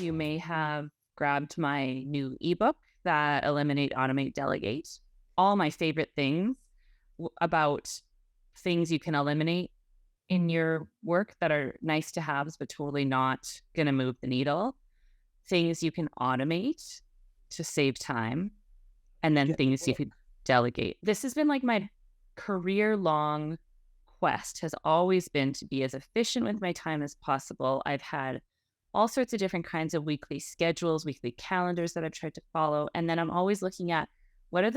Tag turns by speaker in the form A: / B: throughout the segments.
A: you may have grabbed my new ebook that Eliminate, Automate, Delegate. All my favorite things about things you can eliminate in your work that are nice to haves, but totally not going to move the needle. Things you can automate to save time, and then things you could delegate. This has been like my career long quest has always been to be as efficient with my time as possible. I've had all sorts of different kinds of weekly schedules, weekly calendars that I've tried to follow. And then I'm always looking at what are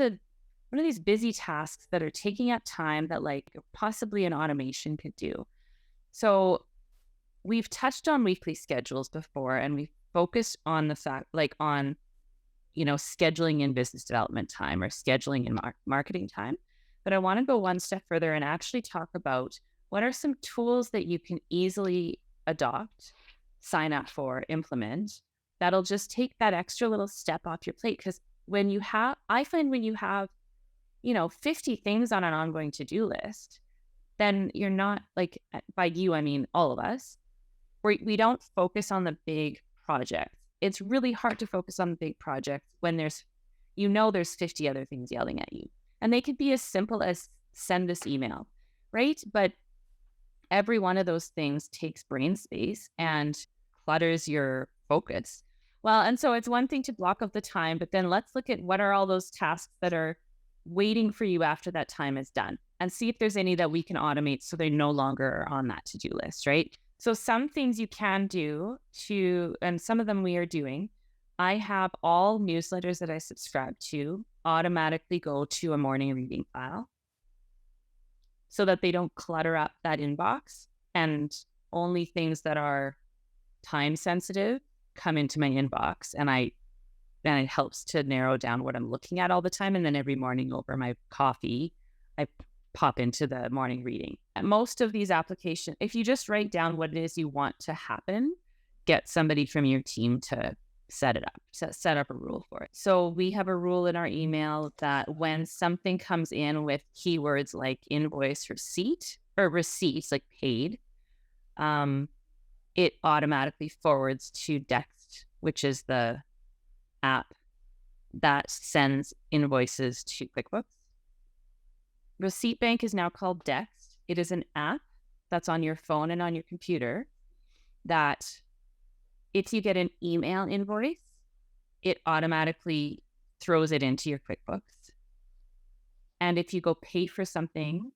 A: these busy tasks that are taking up time that like possibly an automation could do. So we've touched on weekly schedules before, and we've focused on the fact like on, scheduling in business development time or scheduling in marketing time. But I want to go one step further and actually talk about what are some tools that you can easily adopt, sign up for, implement, that'll just take that extra little step off your plate. Because I find when you have, 50 things on an ongoing to-do list, then you're not like, by you, I mean, all of us, we don't focus on the big projects. It's really hard to focus on the big projects when there's 50 other things yelling at you. And they could be as simple as send this email, right? But every one of those things takes brain space and clutters your focus. Well, and so it's one thing to block off the time, but then let's look at what are all those tasks that are waiting for you after that time is done, and see if there's any that we can automate so they no longer are on that to-do list, right? So some things you can do and some of them we are doing. I have all newsletters that I subscribe to automatically go to a morning reading file so that they don't clutter up that inbox, and only things that are time sensitive come into my inbox, and it helps to narrow down what I'm looking at all the time. And then every morning over my coffee, I pop into the morning reading. And most of these applications, if you just write down what it is you want to happen, get somebody from your team to set it up, set up a rule for it. So we have a rule in our email that when something comes in with keywords like invoice, receipt, or receipts like paid, it automatically forwards to Dext, which is the app that sends invoices to QuickBooks. Receipt Bank is now called Dext. It is an app that's on your phone and on your computer that if you get an email invoice, it automatically throws it into your QuickBooks. And if you go pay for something,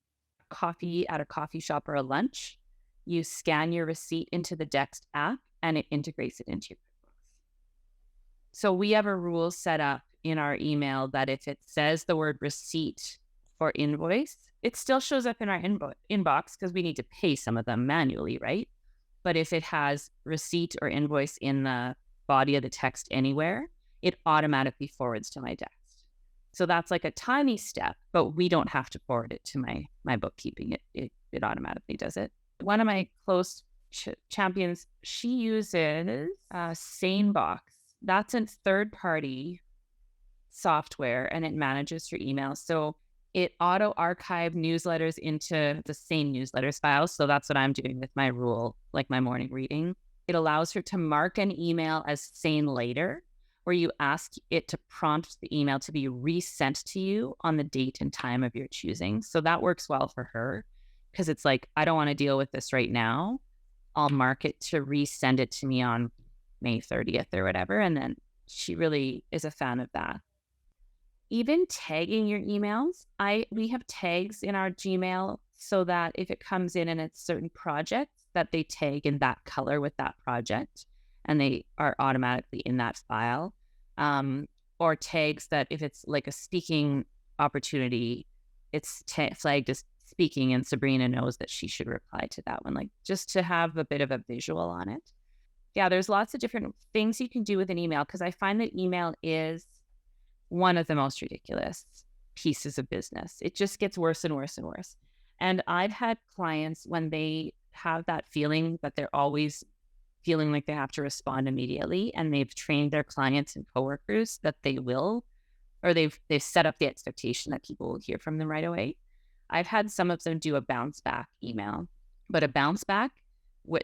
A: coffee at a coffee shop or a lunch, you scan your receipt into the Dext app and it integrates it into your QuickBooks. So we have a rule set up in our email that if it says the word receipt or invoice, it still shows up in our inbox because we need to pay some of them manually, right? But if it has receipt or invoice in the body of the text anywhere, it automatically forwards to my Dext. So that's like a tiny step, but we don't have to forward it to my bookkeeping. It automatically does it. One of my close champions, she uses SaneBox. That's a third-party software, and it manages your email. So it auto-archived newsletters into the Sane newsletters file. So that's what I'm doing with my rule, like my morning reading. It allows her to mark an email as Sane later, where you ask it to prompt the email to be resent to you on the date and time of your choosing. So that works well for her because it's like, I don't want to deal with this right now. I'll mark it to resend it to me on May 30th or whatever. And then she really is a fan of that. Even tagging your emails, we have tags in our Gmail so that if it comes in and it's certain projects, that they tag in that color with that project and they are automatically in that file. Or tags that if it's like a speaking opportunity, it's flagged as speaking and Sabrina knows that she should reply to that one, like just to have a bit of a visual on it. Yeah, there's lots of different things you can do with an email because I find that email is one of the most ridiculous pieces of business. It just gets worse and worse and worse. And I've had clients when they have that feeling that they're always feeling like they have to respond immediately, and they've trained their clients and coworkers that they will, or they've set up the expectation that people will hear from them right away. I've had some of them do a bounce back email, but a bounce back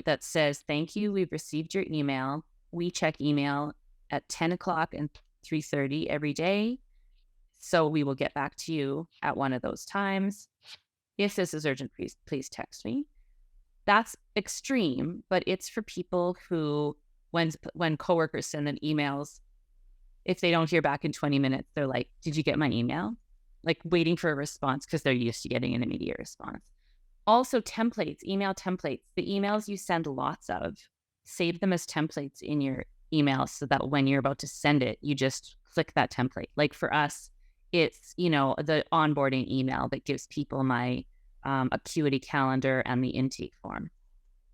A: that says, thank you, we've received your email. we check email at 10 o'clock and 3:30 every day. So we will get back to you at one of those times. If this is urgent, please text me. That's extreme, but it's for people who, when coworkers send them emails, if they don't hear back in 20 minutes, they're like, did you get my email? Like waiting for a response because they're used to getting an immediate response. Also templates, email templates, the emails you send lots of, save them as templates in your email so that when you're about to send it, you just click that template. Like for us, it's, the onboarding email that gives people my Acuity calendar and the intake form.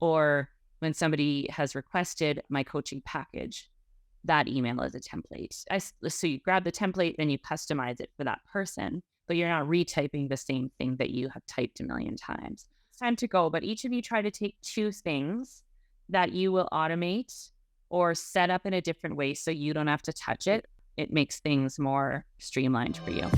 A: Or when somebody has requested my coaching package, that email is a template. So you grab the template, then you customize it for that person, but you're not retyping the same thing that you have typed a million times. It's time to go, but each of you try to take 2 things that you will automate or set up in a different way so you don't have to touch it. It makes things more streamlined for you.